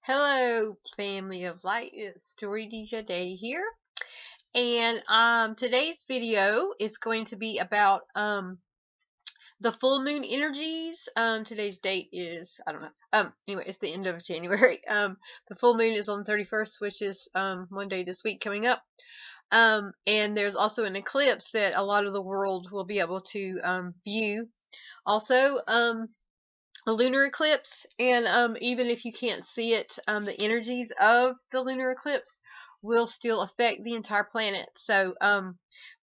Hello, family of light. It's Story DJ Day here, and today's video is going to be about the full moon energies. Today's date is I don't know. Anyway, it's the end of January. The full moon is on the 31st, which is one day this week coming up. And there's also an eclipse that a lot of the world will be able to view. Also, a lunar eclipse, and even if you can't see it, the energies of the lunar eclipse will still affect the entire planet. So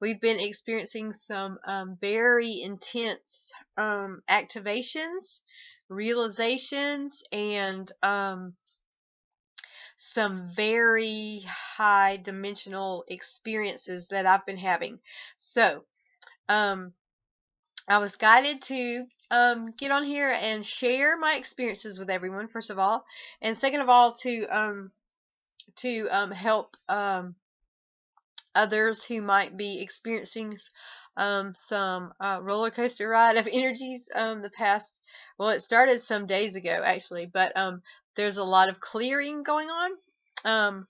we've been experiencing some very intense activations, realizations, and some very high dimensional experiences that I've been having. So I was guided to get on here and share my experiences with everyone, first of all, and second of all, to help others who might be experiencing some roller coaster ride of energies. It started some days ago actually, but there's a lot of clearing going on,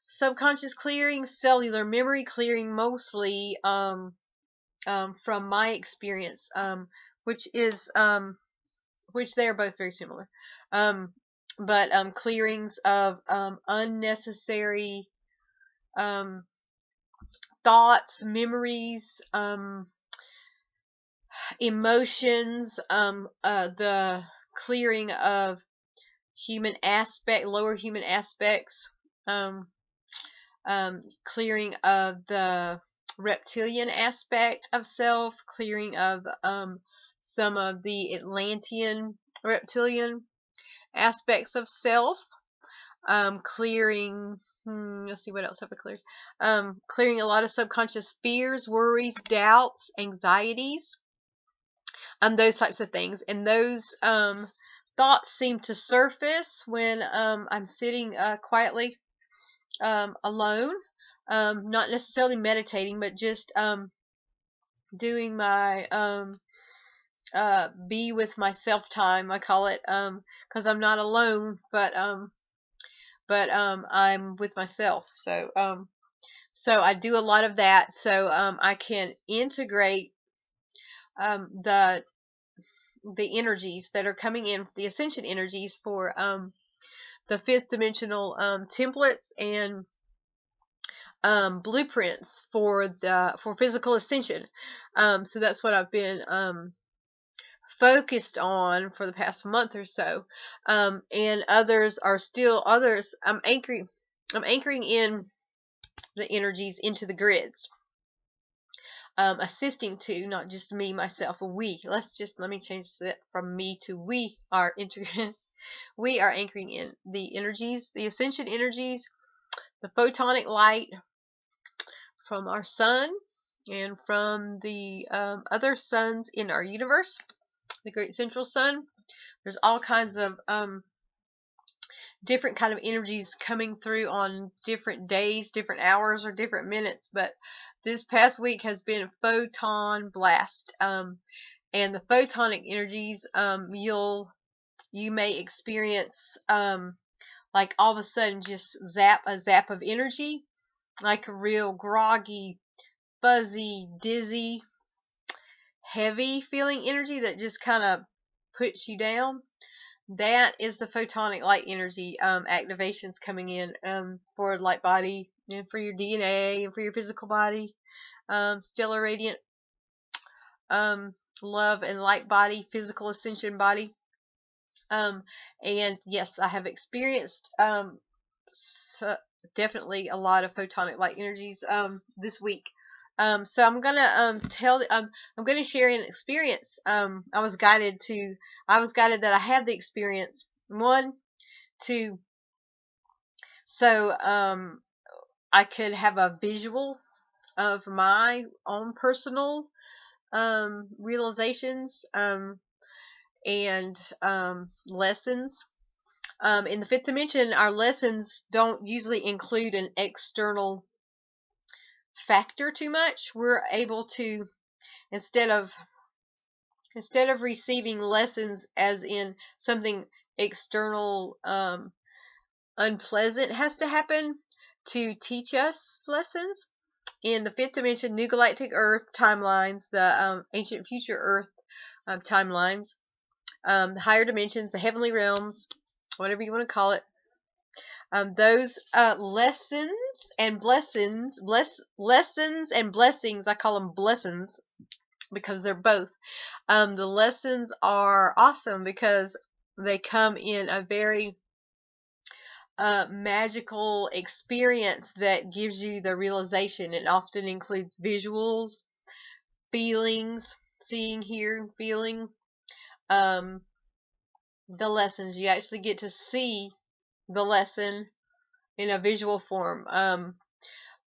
subconscious clearing, cellular memory clearing, mostly. From my experience, which they are both very similar, but clearings of unnecessary thoughts, memories, emotions, the clearing of lower human aspects, clearing of the reptilian aspect of self, clearing of some of the Atlantean reptilian aspects of self, clearing, let's see, what else have I cleared? Clearing a lot of subconscious fears, worries, doubts, anxieties, those types of things. And those thoughts seem to surface when I'm sitting quietly alone. Not necessarily meditating, but just doing my be with myself time, I call it, because I'm not alone, but I'm with myself. So I do a lot of that, so I can integrate the energies that are coming in, the ascension energies for the fifth dimensional templates and blueprints for physical ascension. So that's what I've been focused on for the past month or so. And others. I'm anchoring in the energies into the grids. Assisting to, not just me, myself, we. Let me change that from me to we are we are anchoring in the energies, the ascension energies, the photonic light from our sun and from the other suns in our universe, the great central sun. There's all kinds of different kind of energies coming through on different days, different hours, or different minutes, but this past week has been photon blast, and the photonic energies, you may experience like all of a sudden just a zap of energy, like a real groggy, fuzzy, dizzy, heavy feeling energy that just kind of puts you down. That is the photonic light energy activations coming in for light body and for your DNA and for your physical body, stellar radiant love and light body, physical ascension body. And yes, I have experienced definitely a lot of photonic light energies this week. So I'm gonna I'm gonna share an experience. I was guided that I had the experience. So I could have a visual of my own personal realizations and lessons. In the fifth dimension, our lessons don't usually include an external factor too much. We're able to, instead of receiving lessons as in something external unpleasant has to happen to teach us lessons. In the 5th dimension, New Galactic Earth timelines, the Ancient Future Earth timelines, the higher dimensions, the heavenly realms, whatever you want to call it, those lessons and blessings, lessons and blessings, I call them blessings because they're both. The lessons are awesome because they come in a very magical experience that gives you the realization. It often includes visuals, feelings, seeing, hearing, feeling. The lessons, you actually get to see the lesson in a visual form.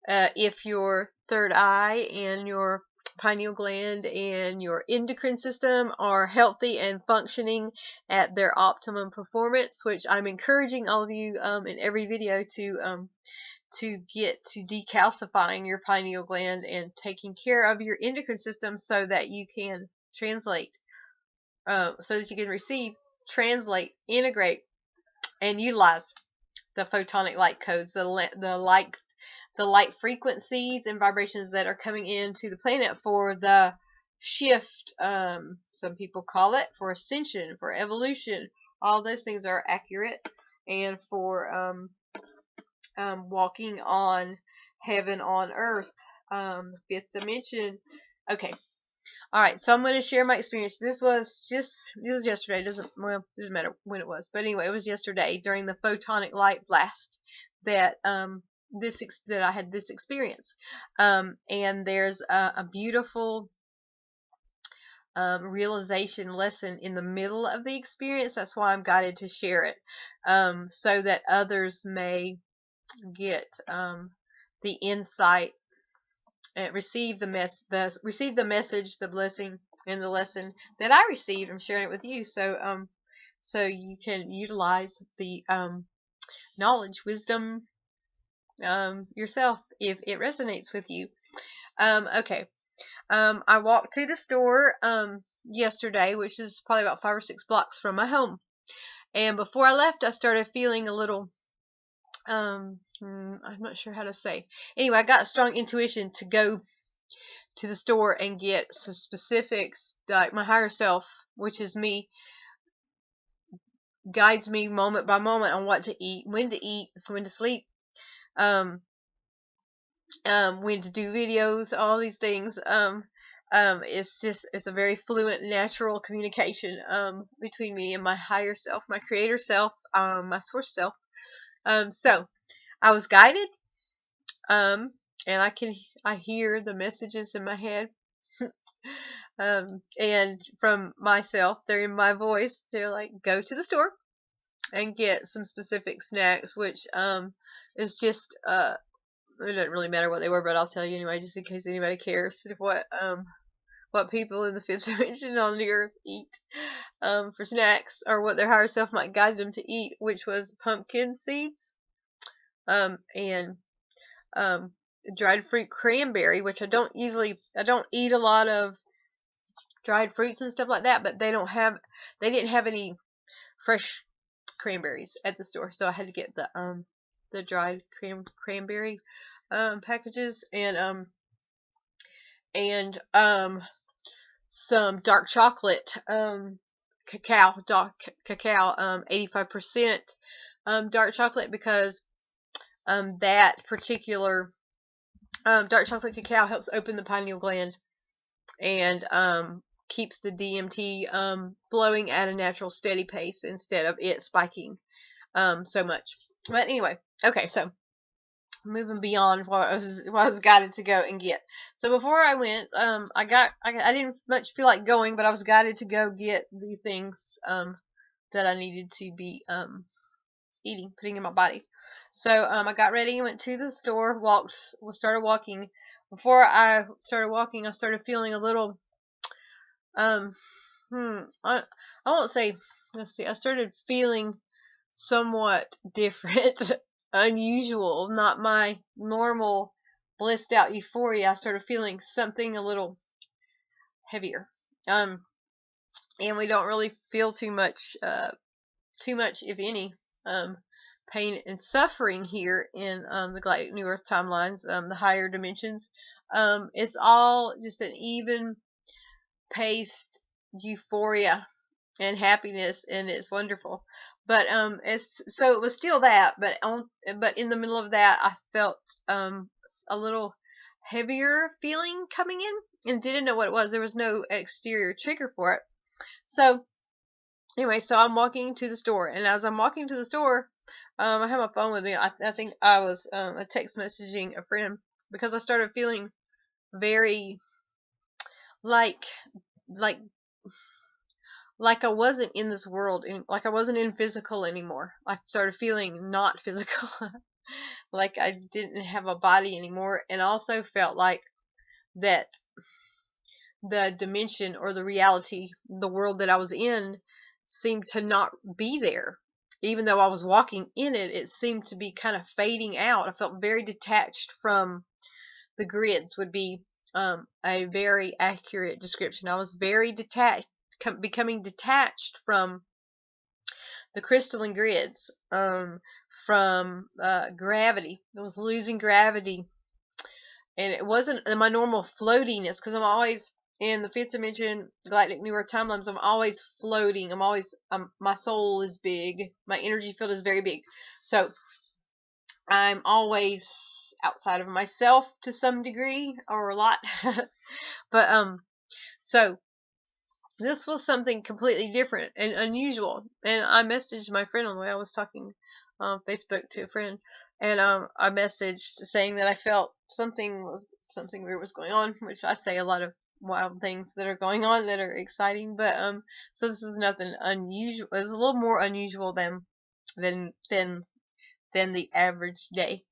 If your third eye and your pineal gland and your endocrine system are healthy and functioning at their optimum performance, which I'm encouraging all of you in every video to get to decalcifying your pineal gland and taking care of your endocrine system so that you can translate, so that you can receive, translate, integrate, and utilize the photonic light codes, the light frequencies and vibrations that are coming into the planet for the shift. Some people call it for ascension, for evolution. All those things are accurate, and for walking on heaven on earth, 5th dimension. Okay. All right, so I'm going to share my experience. It was yesterday. It doesn't matter when it was, but anyway, it was yesterday during the photonic light blast that that I had this experience. And there's a beautiful realization lesson in the middle of the experience. That's why I'm guided to share it, so that others may get the insight, receive the message, the blessing, and the lesson that I received. I'm sharing it with you, so you can utilize the knowledge, wisdom yourself if it resonates with you. Okay. I walked to the store yesterday, which is probably about 5 or 6 blocks from my home, and before I left, I started feeling a little I'm not sure how to say. Anyway, I got a strong intuition to go to the store and get some specifics, like my higher self, which is me, guides me moment by moment on what to eat, when to sleep, when to do videos, all these things. It's a very fluent, natural communication between me and my higher self, my creator self, my source self. So I was guided, and I hear the messages in my head, and from myself, they're in my voice. They're like, go to the store and get some specific snacks, which is just it doesn't really matter what they were, but I'll tell you anyway, just in case anybody cares what people in the 5th dimension on the earth eat for snacks, or what their higher self might guide them to eat, which was pumpkin seeds, and dried fruit cranberry, which I don't eat a lot of dried fruits and stuff like that, but they didn't have any fresh cranberries at the store, so I had to get the dried cranberry packages, and some dark chocolate, cacao, 85% dark chocolate, because that particular dark chocolate cacao helps open the pineal gland and keeps the DMT blowing at a natural steady pace instead of it spiking so much. But anyway, okay, so moving beyond what I was guided to go and get. So before I went, I didn't much feel like going, but I was guided to go get the things that I needed to be putting in my body. So I got ready and went to the store, started walking. Before I started walking, I started feeling a little I won't say, let's see, I started feeling somewhat different, unusual, not my normal blissed out euphoria. I started feeling something a little heavier. And we don't really feel too much, if any, pain and suffering here in the Galactic New Earth timelines, the higher dimensions. It's all just an even paced euphoria and happiness, and it's wonderful. But so it was still that, but in the middle of that, I felt a little heavier feeling coming in, and didn't know what it was. There was no exterior trigger for it. So anyway, so I'm walking to the store, and as I'm walking to the store, I have my phone with me. I think I was a text messaging a friend, because I started feeling very like I wasn't in this world, like I wasn't in physical anymore. I started feeling not physical, like I didn't have a body anymore, and also felt like that the dimension or the reality, the world that I was in, seemed to not be there. Even though I was walking in it, it seemed to be kind of fading out. I felt very detached from the grids, would be a very accurate description. I was very detached, becoming detached from the crystalline grids, from gravity. I was losing gravity, and it wasn't my normal floatiness, because I'm always in the fifth dimension, Galactic New Earth timelines. I'm always floating. I'm always my soul is big. My energy field is very big, so I'm always outside of myself to some degree, or a lot. But so this was something completely different and unusual. And I messaged my friend on the way. I was talking on Facebook to a friend, and I messaged saying that I felt something weird was going on, which I say a lot of wild things that are going on that are exciting. But so this is nothing unusual. It was a little more unusual than the average day.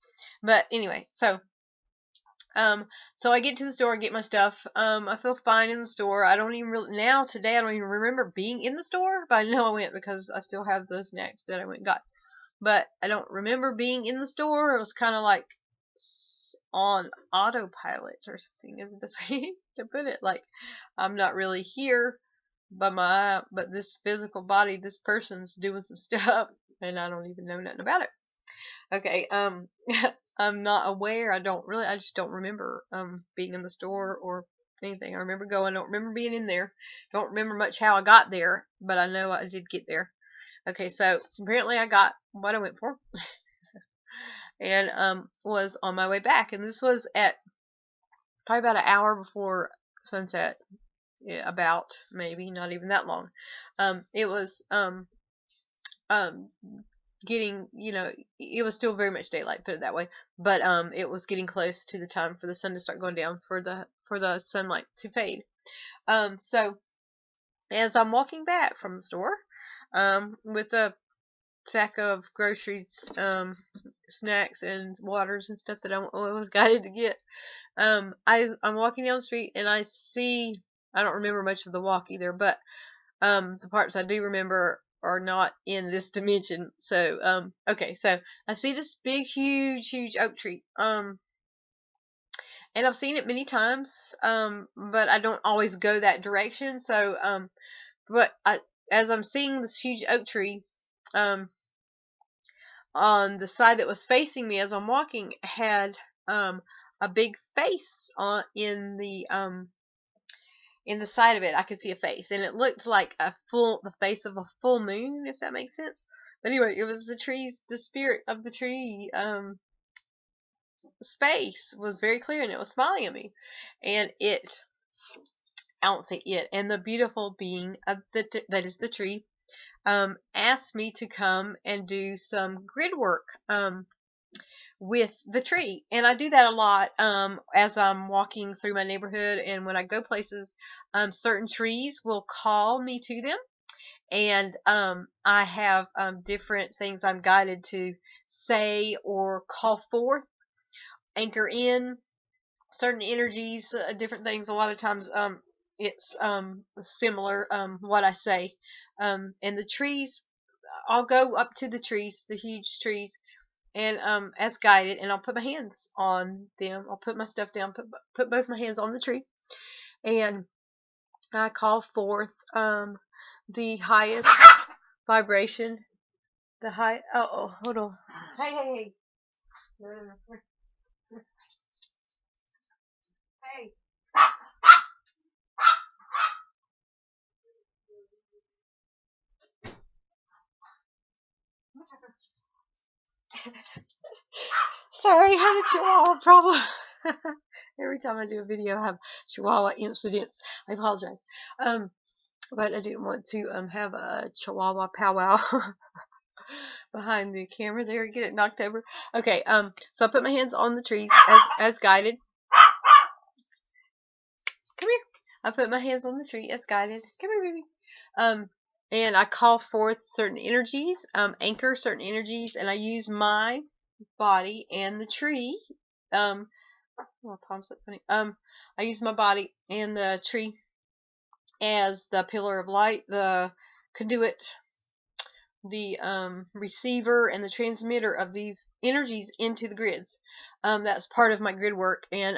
But anyway, so I get to the store and get my stuff. I feel fine in the store. I don't even really, today I don't even remember being in the store, but I know I went because I still have the snacks that I went and got. But I don't remember being in the store. It was kind of like on autopilot or something, is the best way to put it. Like, I'm not really here, but this physical body, this person's doing some stuff, and I don't even know nothing about it. Okay, I'm not aware. I just don't remember being in the store or anything. I remember going. I don't remember being in there. Don't remember much how I got there, but I know I did get there. Okay, so apparently I got what I went for, and was on my way back. And this was at probably about an hour before sunset. Yeah, about, maybe not even that long. It was getting, it was still very much daylight, put it that way, but it was getting close to the time for the sun to start going down, for the sunlight to fade. So as I'm walking back from the store with a sack of groceries, snacks and waters and stuff that I was guided to get, I'm walking down the street, and I don't remember much of the walk either, but the parts I do remember are not in this dimension. So okay, so I see this big, huge oak tree, and I've seen it many times, but I don't always go that direction. So but as I'm seeing this huge oak tree, on the side that was facing me as I'm walking, had a big face in the side of it. I could see a face, and it looked like the face of a full moon, if that makes sense. But anyway, it was the spirit of the tree. Space was very clear, and it was smiling at me, and I won't say it, and the beautiful being of that is the tree, asked me to come and do some grid work with the tree. And I do that a lot as I'm walking through my neighborhood, and when I go places, certain trees will call me to them, and I have different things I'm guided to say or call forth, anchor in certain energies, different things. A lot of times it's similar, what I say, and the trees, I'll go up to the trees, the huge trees, and as guided, and I'll put my hands on them. I'll put my stuff down, put both my hands on the tree, and I call forth the highest vibration the high. Oh, hold on. Hey. Hey. Sorry, I had a chihuahua problem. Every time I do a video, I have chihuahua incidents. I apologize. But I didn't want to have a chihuahua powwow behind the camera there, get it knocked over. Okay, so I put my hands on the trees as guided. Come here. I put my hands on the tree as guided. Come here, baby. And I call forth certain energies, anchor certain energies, and I use my body and the tree. My palms look funny. I use my body and the tree as the pillar of light, the conduit, the receiver, and the transmitter of these energies into the grids. That's part of my grid work, and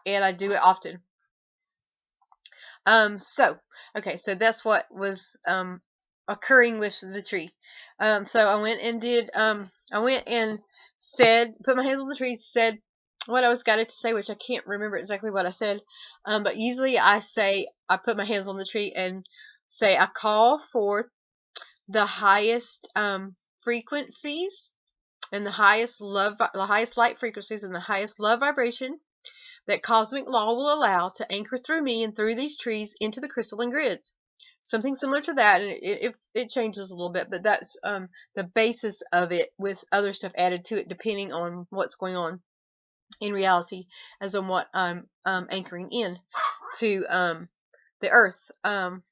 I do it often. So that's what was occurring with the tree. So I went and said, put my hands on the tree, said what I was guided to say, which I can't remember exactly what I said. But usually I put my hands on the tree and say, I call forth the highest frequencies and the highest light frequencies and the highest love vibration that cosmic law will allow to anchor through me and through these trees into the crystalline grids. Something similar to that, and it changes a little bit, but that's the basis of it, with other stuff added to it depending on what's going on in reality, as on what I'm anchoring in to the earth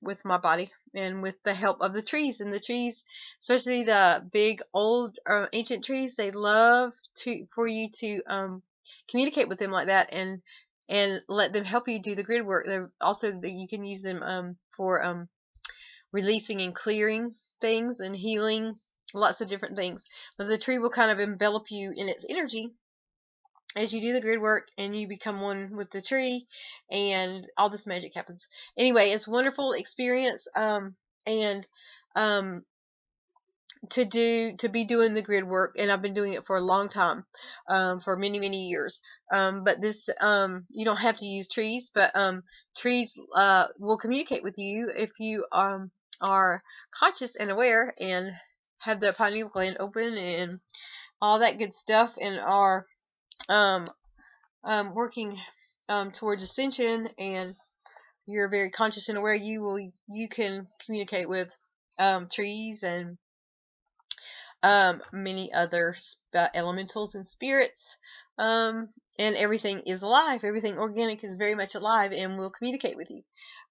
with my body and with the help of the trees. And the trees, especially the big old ancient trees, they love for you to communicate with them like that and let them help you do the grid work. They're also, you can use them for releasing and clearing things and healing lots of different things. But the tree will kind of envelop you in its energy as you do the grid work, and you become one with the tree, and all this magic happens. Anyway, it's a wonderful experience, and to be doing the grid work, and I've been doing it for a long time, for many years. But this, you don't have to use trees, but trees will communicate with you if you are conscious and aware and have the pineal gland open and all that good stuff, and are working towards ascension, and you're very conscious and aware. You can communicate with trees and many other elementals and spirits, and everything is alive. Everything organic is very much alive and will communicate with you.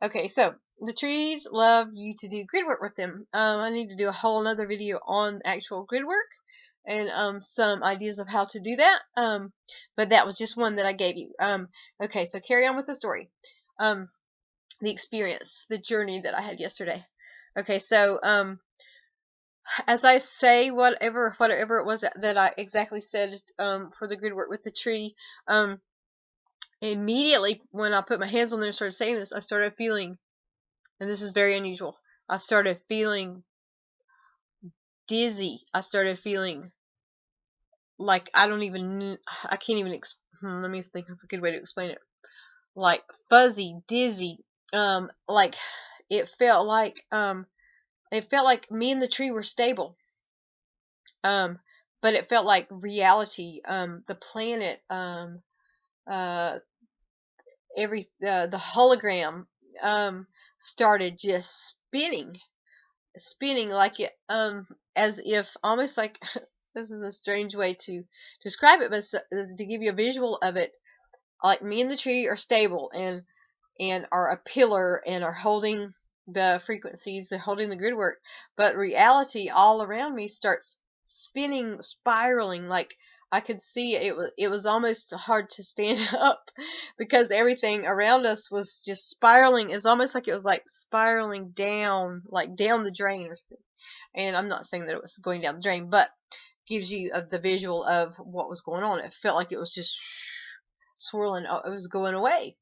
Okay, so the trees love you to do grid work with them. I need to do a whole another video on actual grid work and some ideas of how to do that, but that was just one that I gave you. Okay, so carry on with the story, the experience, the journey that I had yesterday. Okay, so as I say, whatever it was that I exactly said for the grid work with the tree, immediately when I put my hands on there and started saying this, I started feeling, and this is very unusual, I started feeling dizzy. I started feeling like I can't even, let me think of a good way to explain it. Like fuzzy, dizzy, like it felt like me and the tree were stable. But it felt like reality, the planet, the hologram, started just spinning like it, as if almost like, this is a strange way to describe it, but to give you a visual of it, like me and the tree are stable and are a pillar and are holding the frequencies, they're holding the grid work, but reality all around me starts spinning, spiraling. Like I could see it was almost hard to stand up because everything around us was just spiraling. It's almost like it was like spiraling down, like down the drain or something. And I'm not saying that it was going down the drain, but gives you the visual of what was going on. It felt like it was just swirling. It was going away.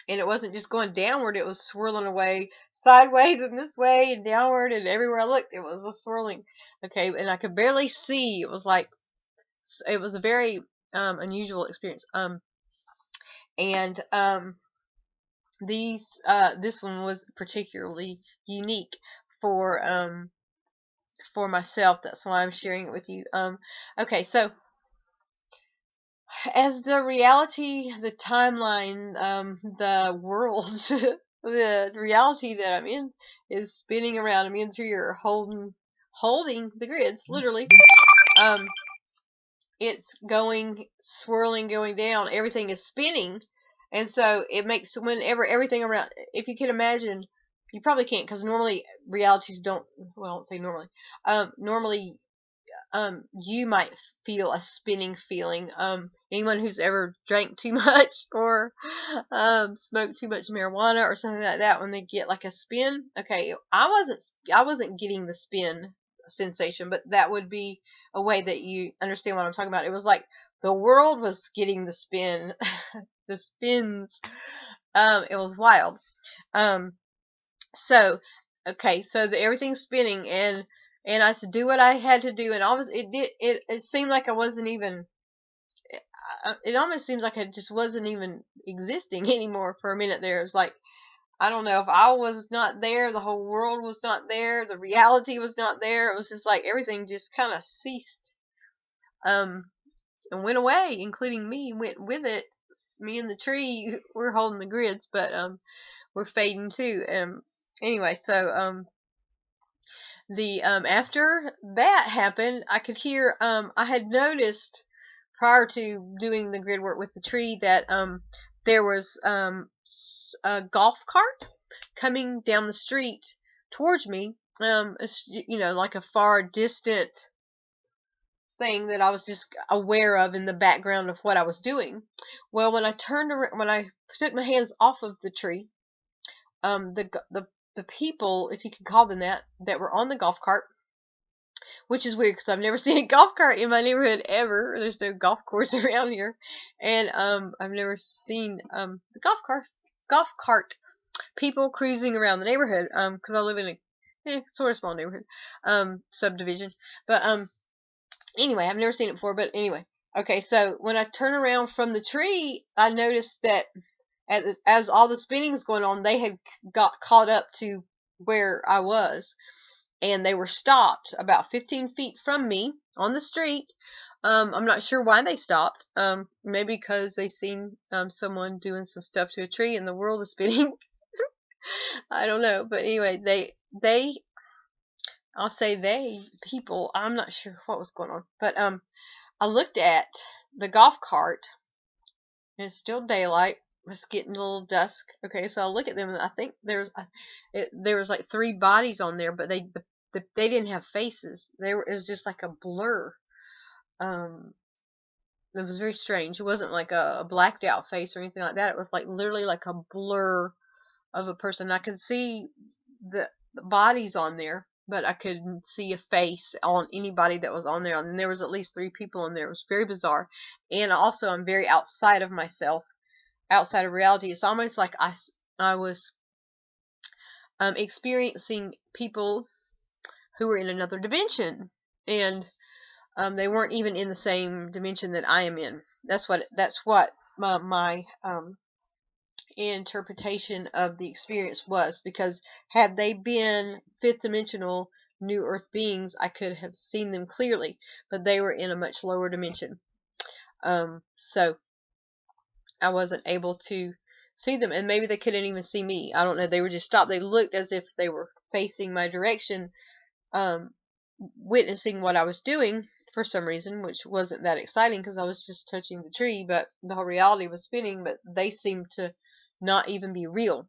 And it wasn't just going downward, it was swirling away sideways and this way and downward, and everywhere I looked it was a swirling. Okay, and I could barely see. It was like, it was a very unusual experience. And this one was particularly unique for myself. That's why I'm sharing it with you. Okay, so as the reality, the timeline, the world, the reality that I'm in is spinning around. I'm in THEERE, holding the grids, literally. It's going, swirling, going down. Everything is spinning, and so it makes, whenever everything around, if you can imagine, you probably can't, because normally realities don't, well, I won't say normally, normally you might feel a spinning feeling. Anyone who's ever drank too much or smoked too much marijuana or something like that, when they get like a spin, okay, I wasn't getting the spin sensation, but that would be a way that you understand what I'm talking about. It was like the world was getting the spin, the spins. It was wild. So okay, so everything's spinning, and I said, do what I had to do, and it seemed like I wasn't even, it almost seems like I just wasn't even existing anymore for a minute there. It was like, I don't know if I was not there, the whole world was not there, the reality was not there. It was just like everything just kind of ceased, and went away, including me, went with it. Me and the tree, we're holding the grids, but we're fading too. Anyway, so after that happened, I could hear, I had noticed prior to doing the grid work with the tree that there was a golf cart coming down the street towards me, you know, like a far distant thing that I was just aware of in the background of what I was doing. Well, when I turned around, when I took my hands off of the tree, the people, if you could call them that were on the golf cart, which is weird because I've never seen a golf cart in my neighborhood ever. There's no golf course around here, and I've never seen the golf cart people cruising around the neighborhood, because I live in a sort of small neighborhood, subdivision. But anyway, I've never seen it before. But anyway, okay, so when I turn around from the tree, I noticed that as all the spinning is going on, they had got caught up to where I was, and they were stopped about 15 feet from me on the street. I'm not sure why they stopped. Maybe because they seen someone doing some stuff to a tree and the world is spinning. I don't know, but anyway, I'll say people, I'm not sure what was going on, but I looked at the golf cart, and it's still daylight. It's getting a little dusk. Okay, so I look at them, and I think there was like 3 bodies on there, but they didn't have faces. It was just like a blur. It was very strange. It wasn't like a blacked out face or anything like that. It was like literally like a blur of a person. I could see the bodies on there, but I couldn't see a face on anybody that was on there. And there was at least 3 people on there. It was very bizarre. And also, I'm very outside of myself, outside of reality. It's almost like I was experiencing people who were in another dimension, and they weren't even in the same dimension that I am in. That's what my interpretation of the experience was, because had they been 5th dimensional New Earth beings, I could have seen them clearly, but they were in a much lower dimension. So I wasn't able to see them, and maybe they couldn't even see me. I don't know. They were just stopped. They looked as if they were facing my direction, witnessing what I was doing for some reason, which wasn't that exciting because I was just touching the tree, but the whole reality was spinning, but they seemed to not even be real.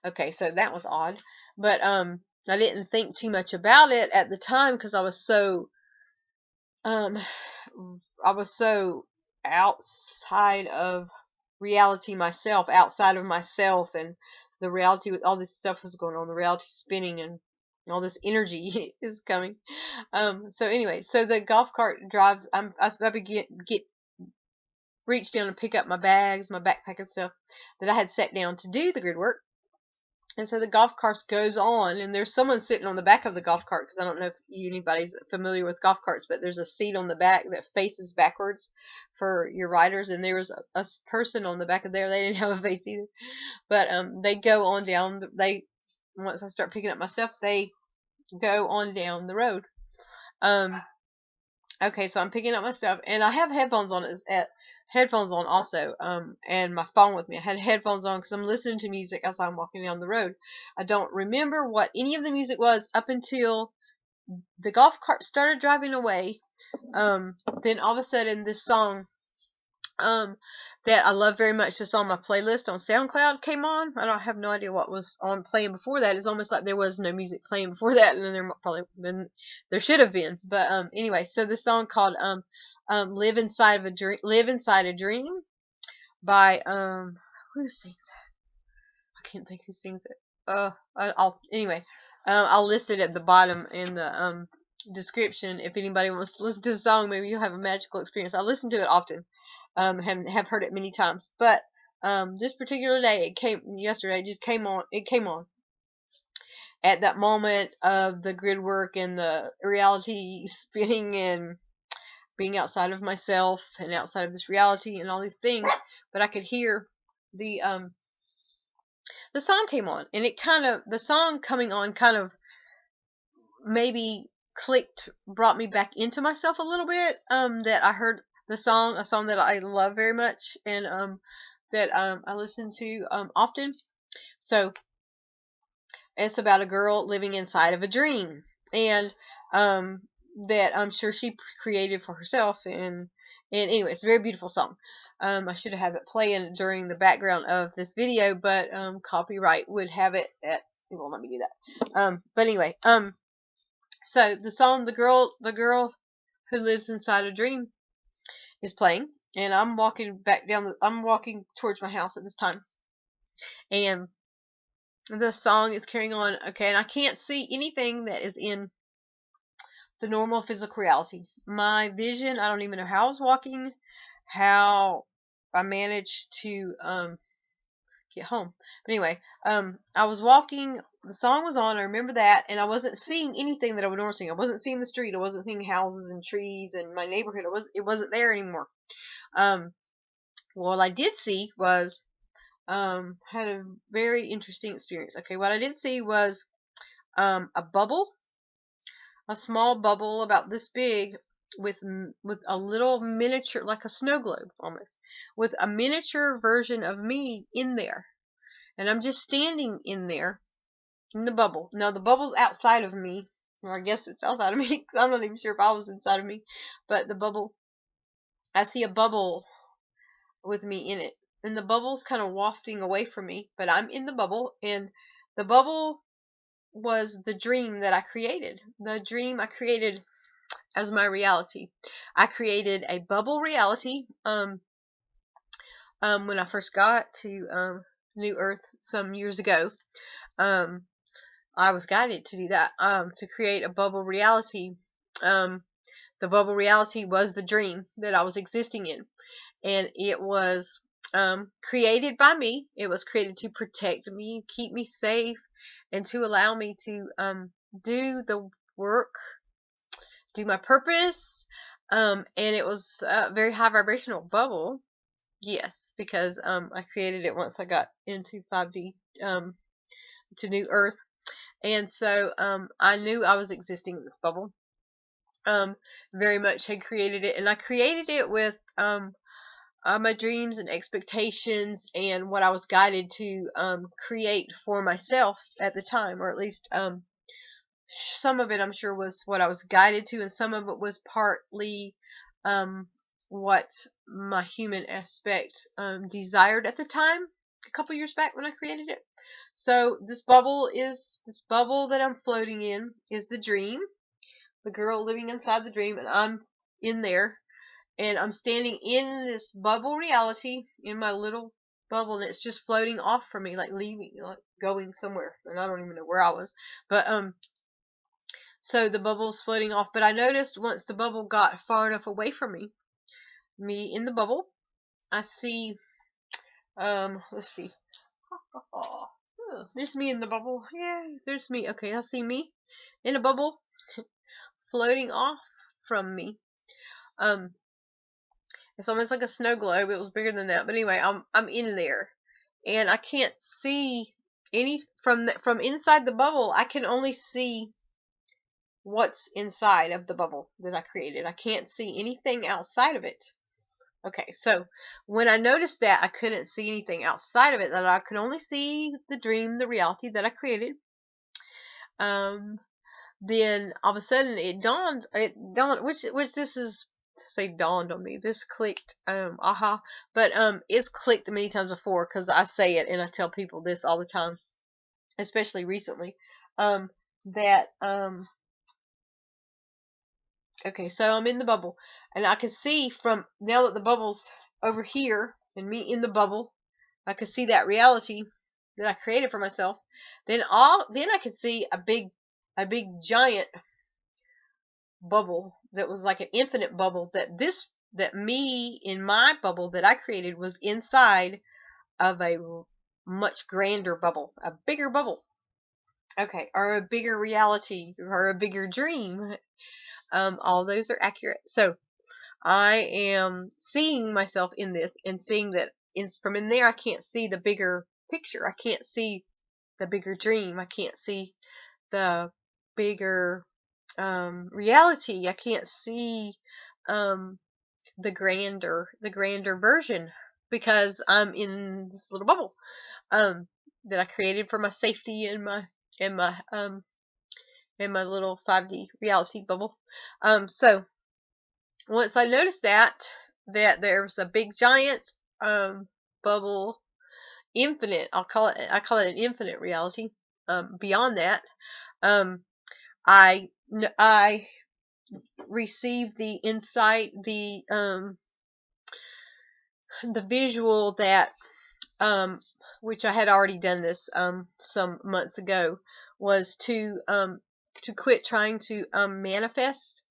Okay, so that was odd, but I didn't think too much about it at the time because I was so outside of reality myself, outside of myself, and the reality with all this stuff was going on, the reality spinning, and all this energy is coming. So anyway, so the golf cart drives. I reach down and pick up my bags, my backpack and stuff that I had set down to do the grid work. And so the golf cart goes on, and there's someone sitting on the back of the golf cart, because I don't know if anybody's familiar with golf carts, but there's a seat on the back that faces backwards for your riders, and there was a person on the back of there. They didn't have a face either, but they go on down. Once I start picking up my stuff, they go on down the road. Okay, so I'm picking up my stuff, and I have headphones on also, and my phone with me. I had headphones on because I'm listening to music as I'm walking down the road. I don't remember what any of the music was up until the golf cart started driving away. Then all of a sudden, this song that I love very much, that's on my playlist on SoundCloud, came on. I have no idea what was on playing before that. It's almost like there was no music playing before that, and then there should have been. But anyway, so this song called "Live Inside a Dream" by who sings that? I can't think who sings it. I'll list it at the bottom in the description if anybody wants to listen to the song. Maybe you'll have a magical experience. I listen to it often. Have heard it many times, but this particular day, yesterday, it just came on. It came on at that moment of the grid work and the reality spinning and being outside of myself and outside of this reality and all these things. But I could hear the song came on, and the song coming on kind of maybe brought me back into myself a little bit. That I heard a song that I love very much, and that I listen to often. So it's about a girl living inside of a dream, and that I'm sure she created for herself. And anyway, it's a very beautiful song. I should have it playing during the background of this video, but copyright would have it. It won't let me do that. But anyway, so the song, the girl who lives inside a dream, is playing, and I'm walking towards my house at this time, and the song is carrying on. Okay, and I can't see anything that is in the normal physical reality. My vision, I don't even know how I was walking, how I managed to get home. But anyway, I was walking, the song was on, I remember that, and I wasn't seeing anything that I would normally see. I wasn't seeing the street, I wasn't seeing houses and trees and my neighborhood. It wasn't there anymore. What I did see was, had a very interesting experience. Okay, what I did see was a bubble, a small bubble about this big, with a little miniature, like a snow globe almost, with a miniature version of me in there, and I'm just standing in there in the bubble. Now the bubble's outside of me, or I guess it's outside of me because I'm not even sure if I was inside of me, but the bubble, I see a bubble with me in it, and the bubble's kind of wafting away from me, but I'm in the bubble, and the bubble was the dream that I created. The dream I created as my reality. I created a bubble reality when I first got to New Earth some years ago. I was guided to do that, to create a bubble reality. The bubble reality was the dream that I was existing in, and it was created by me. It was created to protect me, keep me safe, and to allow me to do the work, do my purpose, and it was a very high vibrational bubble. Yes, because I created it once I got into 5D, to New Earth, and so I knew I was existing in this bubble. Very much had created it, and I created it with my dreams and expectations and what I was guided to create for myself at the time, or at least some of it I'm sure was what I was guided to, and some of it was partly what my human aspect desired at the time, a couple years back when I created it. So this bubble that I'm floating in is the dream, the girl living inside the dream, and I'm in there, and I'm standing in this bubble reality in my little bubble, and it's just floating off from me, like leaving, like going somewhere, and I don't even know where I was, but so the bubble's floating off. But I noticed once the bubble got far enough away from me in the bubble, I see, let's see. Oh, there's me in the bubble. Yeah, there's me. Okay, I see me in a bubble floating off from me. It's almost like a snow globe. It was bigger than that, but anyway, I'm in there, and I can't see any from inside the bubble. I can only see what's inside of the bubble that I created. I can't see anything outside of it. Okay, so when I noticed that I couldn't see anything outside of it, that I could only see the dream, the reality that I created, then all of a sudden it dawned, which this is to say dawned on me. This clicked, aha, but it's clicked many times before because I say it and I tell people this all the time, especially recently, that okay, so I'm in the bubble, and I can see from now that the bubble's over here and me in the bubble, I can see that reality that I created for myself. Then I could see a big giant bubble that was like an infinite bubble, that me in my bubble that I created was inside of a much grander bubble, a bigger bubble. Okay, or a bigger reality, or a bigger dream. All those are accurate. So I am seeing myself in this and seeing that from in there I can't see the bigger picture. I can't see the bigger dream. I can't see the bigger reality. I can't see the grander version because I'm in this little bubble that I created for my safety in my little 5D reality bubble. So once I noticed that there's a big giant bubble, infinite, I call it an infinite reality. Beyond that, I received the insight, the visual that which I had already done this some months ago, was to quit trying to manifest,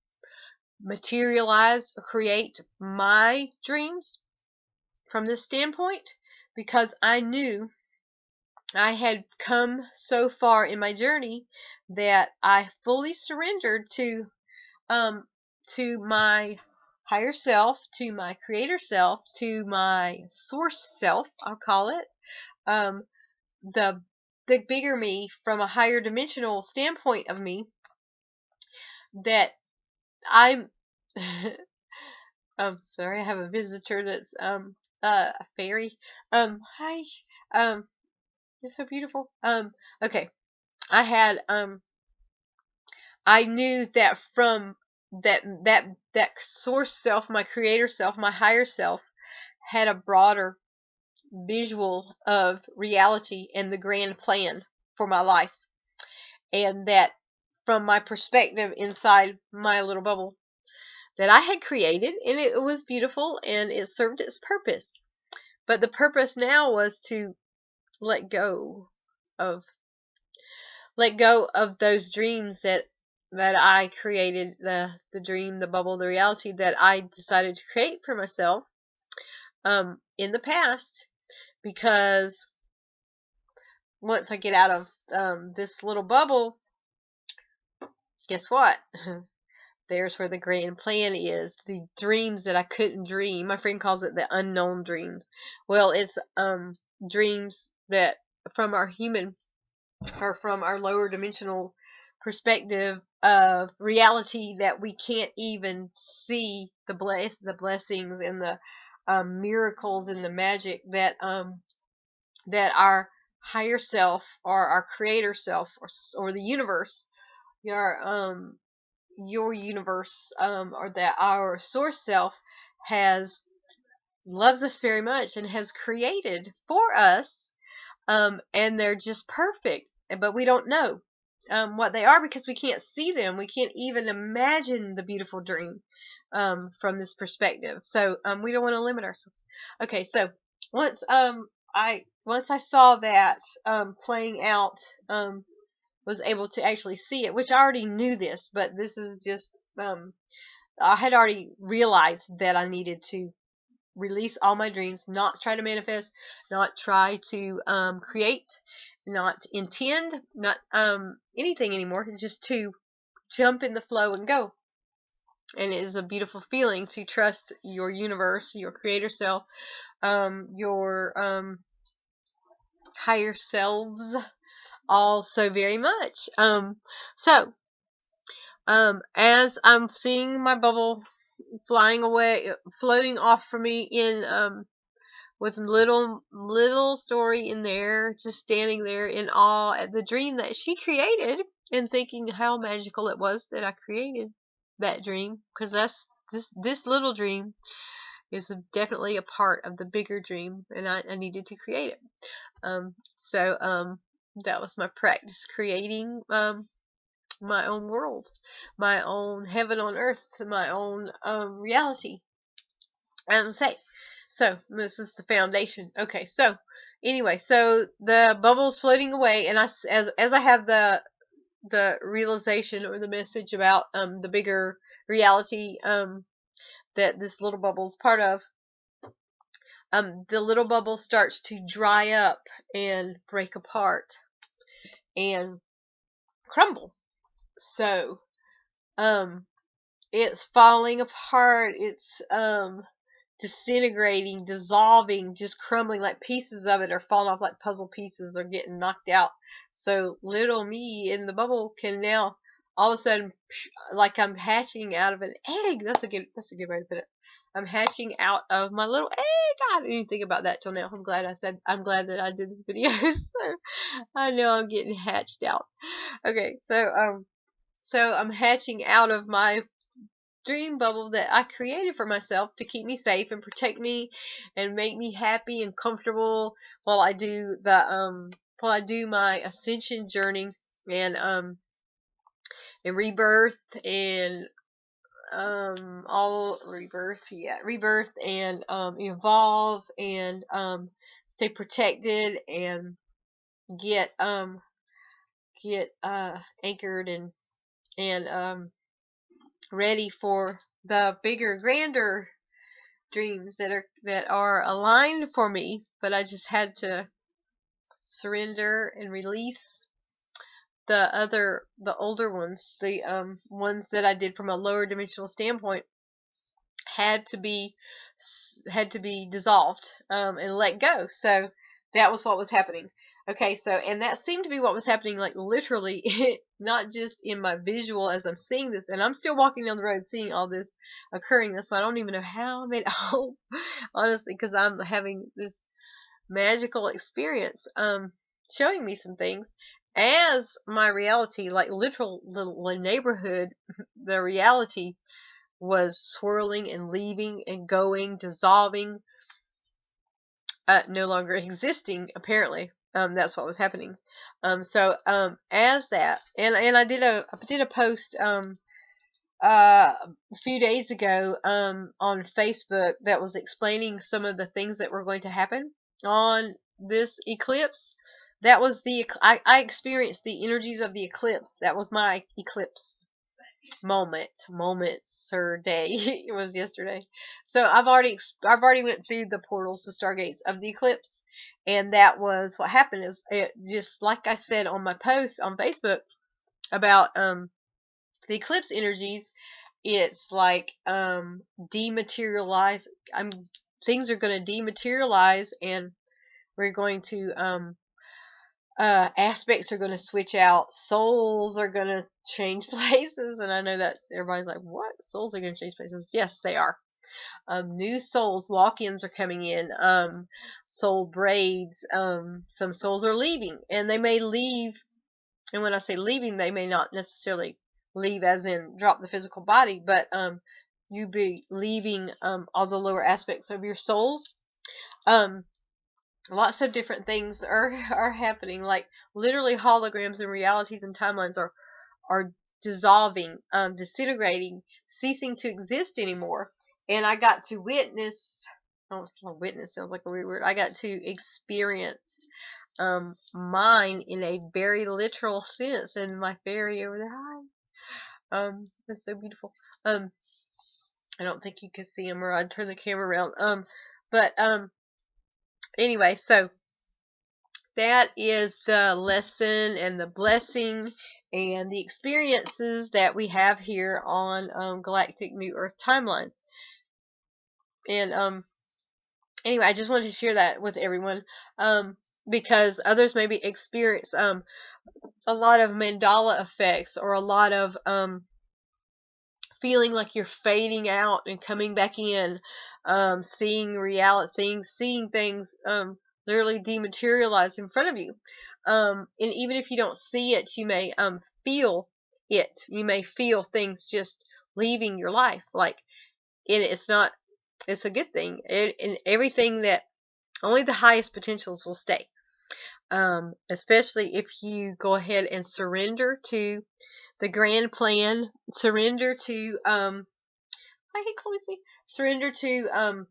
materialize, or create my dreams from this standpoint, because I knew I had come so far in my journey that I fully surrendered to my higher self, to my creator self, to my source self, I'll call it, the bigger me, from a higher dimensional standpoint of me, that I'm I'm sorry, I have a visitor that's a fairy. Hi. You're so beautiful. Okay. I had I knew that from that source self, my creator self, my higher self, had a broader visual of reality and the grand plan for my life, and that from my perspective inside my little bubble that I had created, and it was beautiful and it served its purpose, but the purpose now was to let go of those dreams that I created, the dream, the bubble, the reality that I decided to create for myself in the past, because once I get out of this little bubble, guess what? There's where the grand plan is. The dreams that I couldn't dream. My friend calls it the unknown dreams. Well, it's dreams that from our human, or from our lower dimensional perspective of reality, that we can't even see the blessings and the miracles and the magic that that our higher self, or our creator self, or the universe, your universe, or that our source self loves us very much and has created for us, and they're just perfect, but we don't know what they are because we can't see them. We can't even imagine the beautiful dream from this perspective. So we don't want to limit ourselves. Okay, so once I saw that playing out, was able to actually see it, which I already knew this, but this is just I had already realized that I needed to release all my dreams, not try to manifest, not try to create, not intend, not anything anymore. It's just to jump in the flow and go. And it is a beautiful feeling to trust your universe, your creator self, your higher selves, all so very much. As I'm seeing my bubble flying away, floating off from me in with little story in there, just standing there in awe at the dream that she created, and thinking how magical it was that I created that dream, because that's this little dream is definitely a part of the bigger dream, and I needed to create it. That was my practice, creating my own world, my own heaven on earth, my own reality. So this is the foundation. Okay, so anyway, so the bubble's floating away, and as I have the realization or the message about the bigger reality that this little bubble is part of, the little bubble starts to dry up and break apart and crumble. So it's falling apart, it's disintegrating, dissolving, just crumbling, like pieces of it are falling off like puzzle pieces, are getting knocked out. So little me in the bubble can now all of a sudden, like I'm hatching out of an egg. That's a good way to put it. I'm hatching out of my little egg. I didn't even think about that till now. I'm glad that I did this video. So I know I'm getting hatched out. Okay, so I'm hatching out of my dream bubble that I created for myself to keep me safe and protect me and make me happy and comfortable while I do my ascension journey and rebirth and rebirth and evolve and stay protected and get anchored and ready for the bigger, grander dreams that are aligned for me. But I just had to surrender and release the older ones, the ones that I did from a lower dimensional standpoint, had to be dissolved and let go. So that was what was happening. Okay, so, and that seemed to be what was happening, like literally, not just in my visual as I'm seeing this, and I'm still walking down the road seeing all this occurring. That's why I don't even know how I made it home, honestly, because I'm having this magical experience showing me some things as my reality, like literal little neighborhood, the reality was swirling and leaving and going, dissolving, no longer existing, apparently. That's what was happening. As that, and I did a post a few days ago on Facebook that was explaining some of the things that were going to happen on this eclipse. That was I experienced the energies of the eclipse. That was my eclipse moments or day. It was yesterday. So I've already went through the portals, the stargates of the eclipse, and that was what happened. It just like I said on my post on Facebook about the eclipse energies. It's like dematerialize. Things are going to dematerialize, and we're going to aspects are going to switch out, souls are going to change places, and I know that everybody's like, what? Souls are going to change places? Yes, they are. New souls, walk-ins are coming in, soul braids, some souls are leaving, and they may leave, and when I say leaving, they may not necessarily leave as in drop the physical body, but you be leaving all the lower aspects of your soul. Lots of different things are happening, like literally holograms and realities and timelines are dissolving, disintegrating, ceasing to exist anymore. And I got to witness, witness sounds like a weird word, I got to experience mine in a very literal sense, and my fairy over there, hi, it's so beautiful. I don't think you can see them, or I'd turn the camera around. But anyway, so that is the lesson and the blessing and the experiences that we have here on Galactic New Earth Timelines. And anyway, I just wanted to share that with everyone, because others maybe experience a lot of mandala effects, or a lot of feeling like you're fading out and coming back in, seeing seeing things literally dematerialize in front of you. And even if you don't see it, you may feel it. You may feel things just leaving your life. Like, it's a good thing. And everything that only the highest potentials will stay. Especially if you go ahead and surrender to the grand plan, surrender to surrender to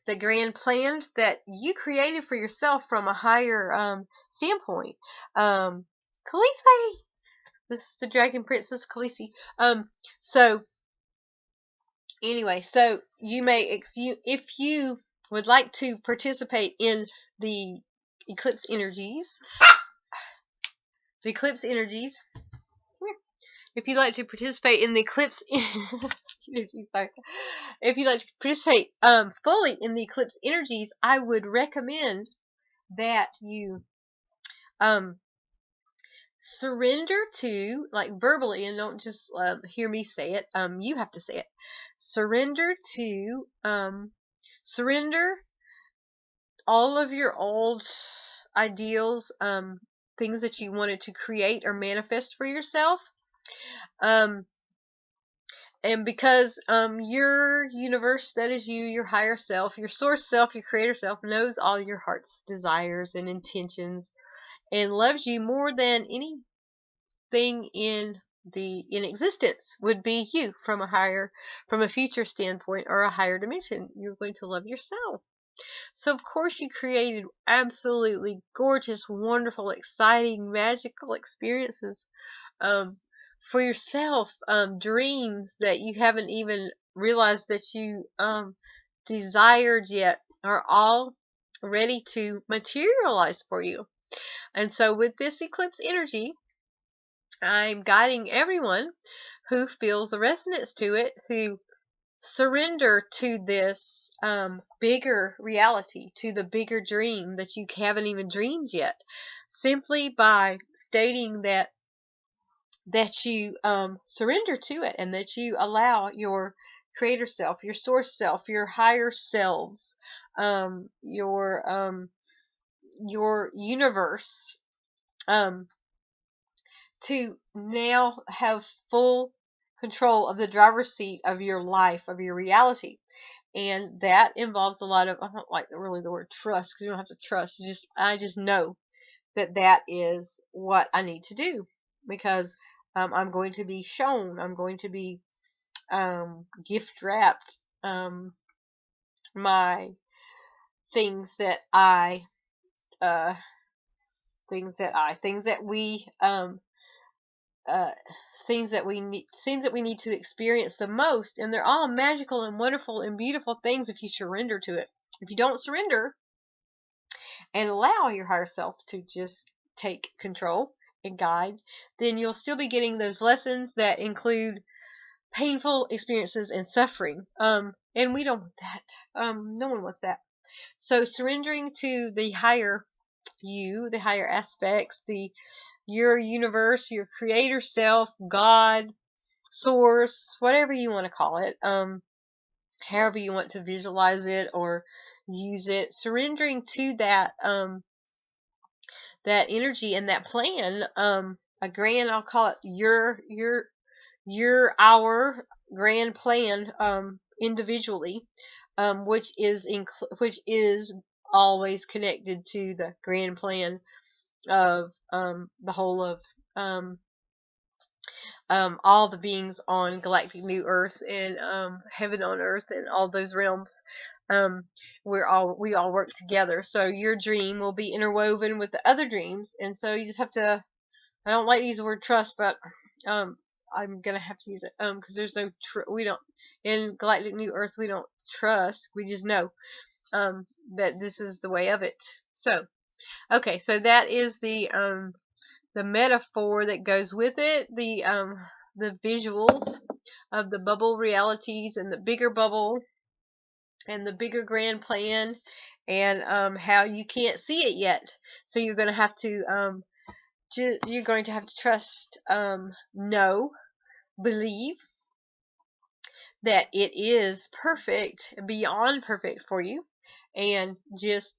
the grand plan that you created for yourself from a higher standpoint. Khaleesi, this is the Dragon Princess Khaleesi. So anyway, so you may, if you would like to participate in the eclipse energies, if you'd like to participate in the eclipse energies, if you'd like to participate fully in the eclipse energies, I would recommend that you surrender to, like, verbally, and don't just hear me say it. You have to say it. Surrender all of your old ideals, things that you wanted to create or manifest for yourself. And because your universe, that is you, your higher self, your source self, your creator self, knows all your heart's desires and intentions, and loves you more than anything in existence would be you, from a future standpoint, or a higher dimension. You're going to love yourself. So of course you created absolutely gorgeous, wonderful, exciting, magical experiences for yourself, dreams that you haven't even realized that you desired yet, are all ready to materialize for you. And so with this eclipse energy, I'm guiding everyone who feels a resonance to it, who surrender to this bigger reality, to the bigger dream that you haven't even dreamed yet, simply by stating that you surrender to it, and that you allow your creator self, your source self, your higher selves, your universe, to now have full control of the driver's seat of your life, of your reality. And that involves a lot of, I don't like really the word trust, because you don't have to trust. I just know that is what I need to do, because I'm going to be shown, I'm going to be gift wrapped my things that we need to experience the most, and they're all magical and wonderful and beautiful things if you surrender to it. If you don't surrender and allow your higher self to just take control and guide, then you'll still be getting those lessons that include painful experiences and suffering. And we don't want that. No one wants that. So surrendering to the higher you, the higher aspects, your universe, your creator self, God, source, whatever you want to call it, however you want to visualize it or use it, surrendering to that that energy and that plan, I'll call it our grand plan, individually, which is always connected to the grand plan of the whole of all the beings on Galactic New Earth and Heaven on Earth and all those realms. We all work together. So your dream will be interwoven with the other dreams, and so you just have to, I don't like to use the word trust, but I'm gonna have to use it because there's no we don't in Galactic New Earth, we don't trust, we just know that this is the way of it. So okay, so that is the metaphor that goes with it, the visuals of the bubble realities and the bigger bubble and the bigger grand plan, and how you can't see it yet. So you're going to have to trust, know, believe that it is perfect, beyond perfect for you, and just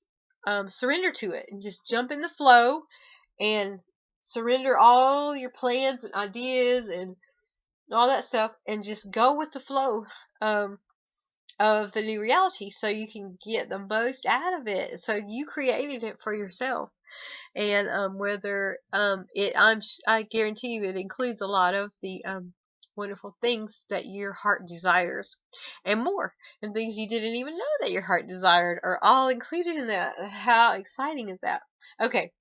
surrender to it and just jump in the flow and surrender all your plans and ideas and all that stuff and just go with the flow of the new reality, so you can get the most out of it. So you created it for yourself, and whether I guarantee you it includes a lot of the wonderful things that your heart desires and more, and things you didn't even know that your heart desired are all included in that. How exciting is that? Okay,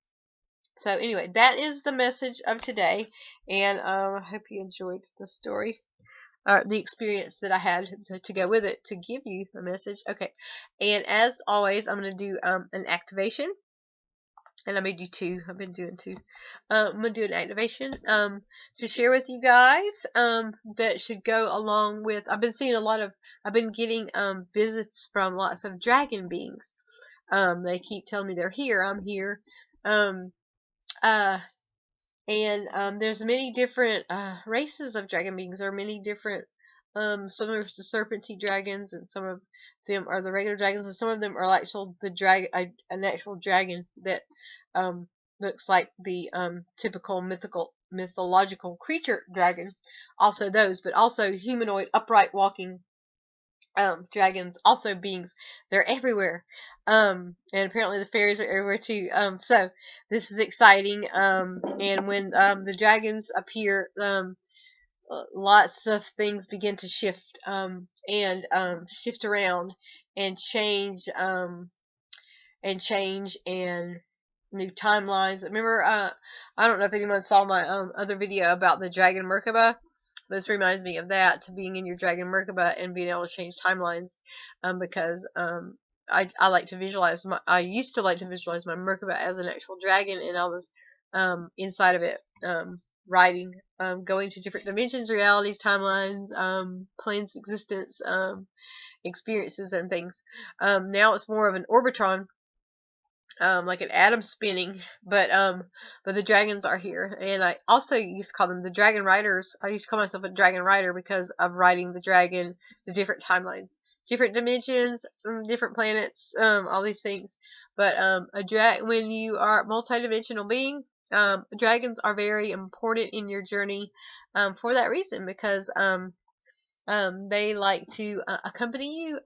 so anyway, that is the message of today, and I hope you enjoyed the story, the experience that I had to go with it to give you the message. Okay, and as always, I'm going to do an activation, and I may do two. I've been doing two. I'm going to do an activation to share with you guys that should go along with. I've been getting visits from lots of dragon beings. They keep telling me they're here. I'm here. And there's many different races of dragon beings. There are many different, some of them are the serpentine dragons, and some of them are the regular dragons, and some of them are actual an actual dragon that looks like the typical mythological creature dragon. Also those, but also humanoid, upright walking dragons, also beings. They're everywhere, and apparently the fairies are everywhere too. So this is exciting, and when the dragons appear, lots of things begin to shift, and shift around and change, and new timelines. Remember, I don't know if anyone saw my other video about the dragon Merkaba. This reminds me of that, to being in your dragon Merkaba and being able to change timelines, because I like to visualize I used to like to visualize my Merkaba as an actual dragon, and I was inside of it, writing, going to different dimensions, realities, timelines, planes of existence, experiences and things. Now it's more of an orbitron, like an atom spinning, but the dragons are here, and I also used to call them the dragon riders. I used to call myself a dragon rider because of riding the dragon to different timelines, different dimensions, different planets, all these things. But when you are a multidimensional being, dragons are very important in your journey, for that reason, because they like to accompany you,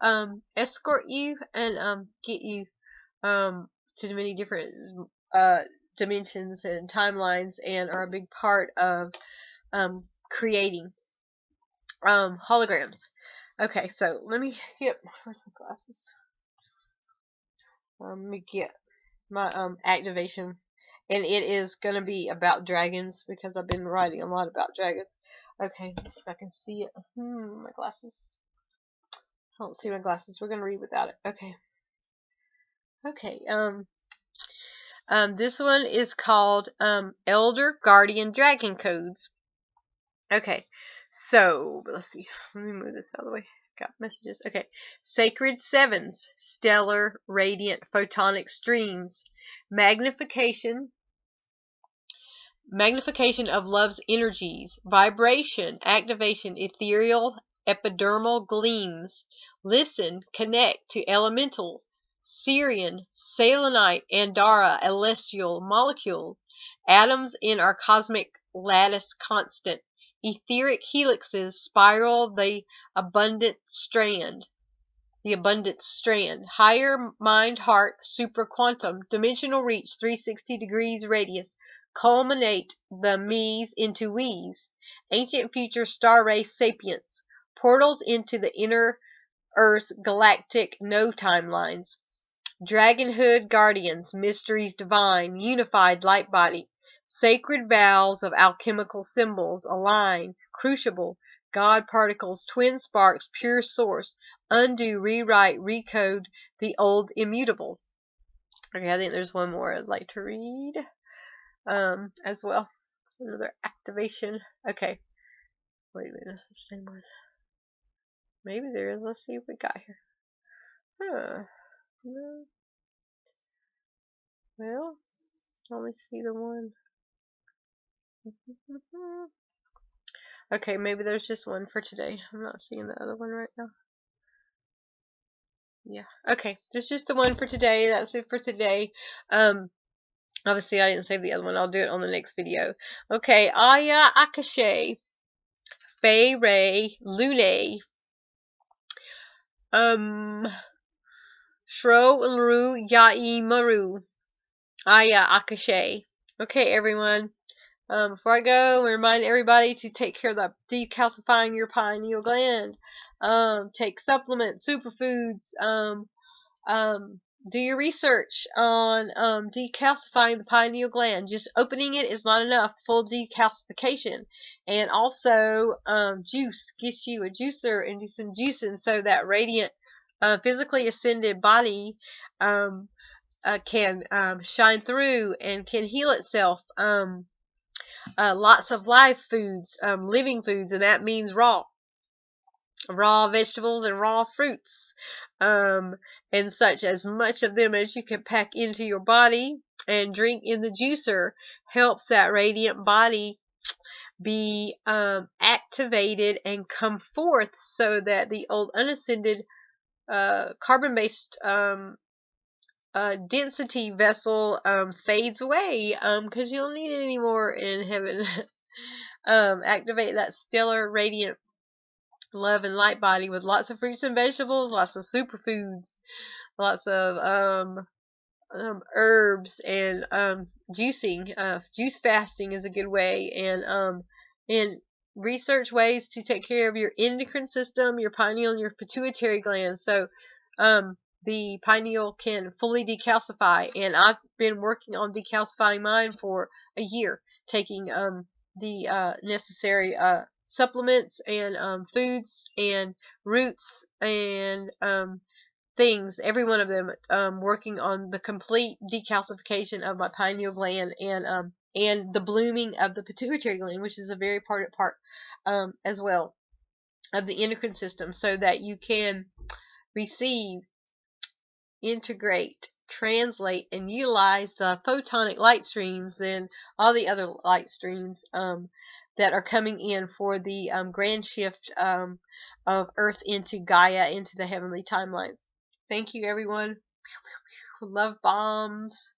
escort you, and get you to many different dimensions and timelines, and are a big part of creating holograms. Okay, so let me get, where's my glasses? Let me get my activation, and it is going to be about dragons, because I've been writing a lot about dragons. Okay, let's see if I can see it. My glasses. I don't see my glasses. We're going to read without it. Okay. Okay, this one is called Elder Guardian Dragon Codes. Okay, so let's see. Let me move this out of the way. Got messages. Okay, Sacred Sevens, Stellar Radiant Photonic Streams, Magnification of Love's Energies, Vibration, Activation, Ethereal Epidermal Gleams, Listen, Connect to Elementals, Syrian, Selenite, Andara, Celestial Molecules, Atoms in our Cosmic Lattice Constant, Etheric Helixes, Spiral, the Abundant Strand, Higher Mind Heart, Supraquantum, Dimensional Reach, 360 degrees radius, Culminate the me's into we's, Ancient Future Star Race Sapience, Portals into the Inner Earth Galactic No Timelines, Dragonhood Guardians, Mysteries Divine, Unified Light Body, Sacred Vows of Alchemical Symbols, Align, crucible, God particles, twin sparks, pure source, undo, rewrite, recode the old immutable. Okay, I think there's one more I'd like to read as well. Another activation. Okay. Wait a minute, that's the same one. Maybe there is. Let's see what we got here. Huh. No. Well, I only see the one. Okay, maybe there's just one for today. I'm not seeing the other one right now. Yeah. Okay, there's just the one for today. That's it for today. Obviously I didn't save the other one. I'll do it on the next video. Okay, Aya Akashe, Fei Ray, Lune, Shro Ru Yai Maru, Aya Akashe. Okay, everyone. Before I go, I remind everybody to take care of the decalcifying your pineal gland. Take supplements, superfoods. Do your research on decalcifying the pineal gland. Just opening it is not enough. Full decalcification. And also juice. Get you a juicer and do some juicing so that radiant, physically ascended body can shine through and can heal itself. Lots of live foods, living foods, and that means raw vegetables and raw fruits, and such. As much of them as you can pack into your body and drink in the juicer helps that radiant body be activated and come forth, so that the old unascended carbon-based density vessel fades away, because you don't need it anymore in heaven. Activate that stellar radiant love and light body with lots of fruits and vegetables, lots of superfoods, lots of herbs, and juicing. Juice fasting is a good way, and research ways to take care of your endocrine system, your pineal, and your pituitary gland, so the pineal can fully decalcify. And I've been working on decalcifying mine for a year, taking the necessary supplements and foods and roots and things, every one of them, working on the complete decalcification of my pineal gland and the blooming of the pituitary gland, which is a very important part as well of the endocrine system, so that you can receive, integrate, translate, and utilize the photonic light streams and all the other light streams that are coming in for the grand shift of Earth into Gaia, into the heavenly timelines. Thank you, everyone. Love bombs.